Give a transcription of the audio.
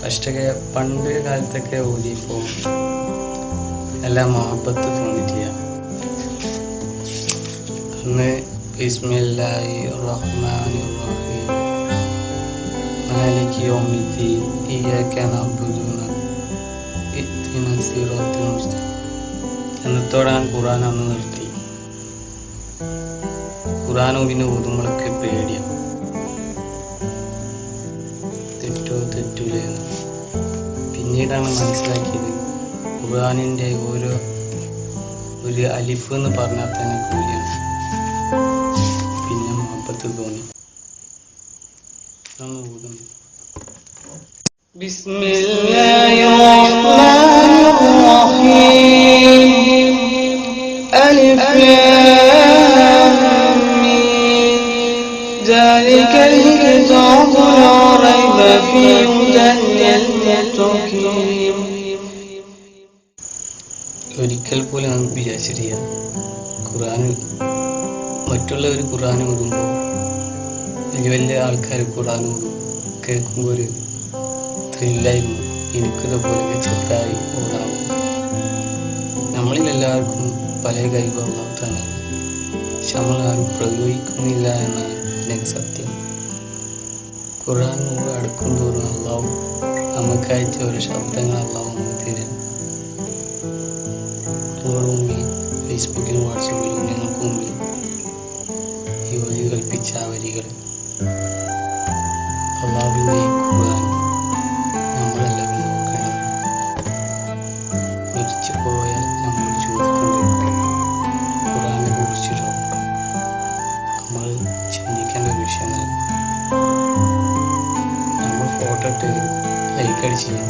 ഫസ്റ്റൊക്കെ പണ്ട് കാലത്തൊക്കെ ഓതിയപ്പോൾ എല്ലാം മഹബത്ത് തോന്നിയിട്ടില്ല. അന്ന് ബിസ്മില്ലാഹി റഹ്മാനിർ റഹീം മാലികി യൗമിദ്ദീൻ ഇയ്യാക നഅ്ബുദു ഇഹ്ദിനസ് സിറാത്തൽ മുസ്തഖീം എന്നത്തോടാണ് ഖുർആൻ അന്ന് നിർത്തി. ഖുർആൻ പിന്നെ ഓതുമ്പോഴൊക്കെ പേടിയാണ്, തെറ്റൂലേ. പിന്നീടാണ് മനസ്സിലാക്കിയത് ഖുർആനിൻ്റെ ഒരു അലിഫ് എന്ന് പറഞ്ഞാൽ തന്നെ കൂലിയാണ്. പിന്നെ മുഹബത്ത് തോന്നി. ബിസ്മില്ലാഹിർ റഹ്മാനിർ റഹീം അലിഫ് ലാം മീം ദാലികൽ കിതാബു ലാ റൈബ ഫീഹി ഹുദൻ ലിൽ മുത്തഖീൻ. ഒരിക്കൽ പോലും നമുക്ക് വിചാരിച്ചിട്ടില്ല മറ്റുള്ളവർ ഖുർആൻ ഓതുമ്പോൾ വലിയ വലിയ ആൾക്കാർ ഖുർആൻ ഓതും കേൾക്കുമ്പോൾ ഒരു ത്രില്ലായിരുന്നു. എനിക്കിതുപോലെ ചെറുതായി ഓതാൻ. നമ്മളിലെല്ലാവർക്കും പല കഴിവുകളാണ്, പക്ഷെ നമ്മളാരും പ്രയോഗിക്കുന്നില്ല എന്നാണ് എനിക്ക് സത്യം. ഖുർആൻ അടുക്കും തോറും അള്ളാഹു നമുക്കായിട്ട് ഓരോ ശബ്ദങ്ങൾ അള്ളാഹു നമുക്ക് തരും. നമ്മുടെ മുമ്പിൽ ഫേസ്ബുക്കിലും വാട്സപ്പിലും ഞങ്ങൾക്ക് മുമ്പിൽ ഈ വഴി കൽപ്പിച്ച ആ വരികൾ അള്ളാഹുവിൻ്റെ ഈ ഖുർആൻ നമ്മളെല്ലാവരും നോക്കണം. മരിച്ചു പോയാൽ നമ്മൾ ചോദിക്കേണ്ടത് ഖുർആനെ കുറിച്ചിട്ടോ നമ്മൾ ചിന്തിക്കേണ്ട ഒരു വിഷയമാണ്. നമ്മൾ ഫോട്ടോ ഇട്ട് ലൈക്ക് അടിച്ചില്ല,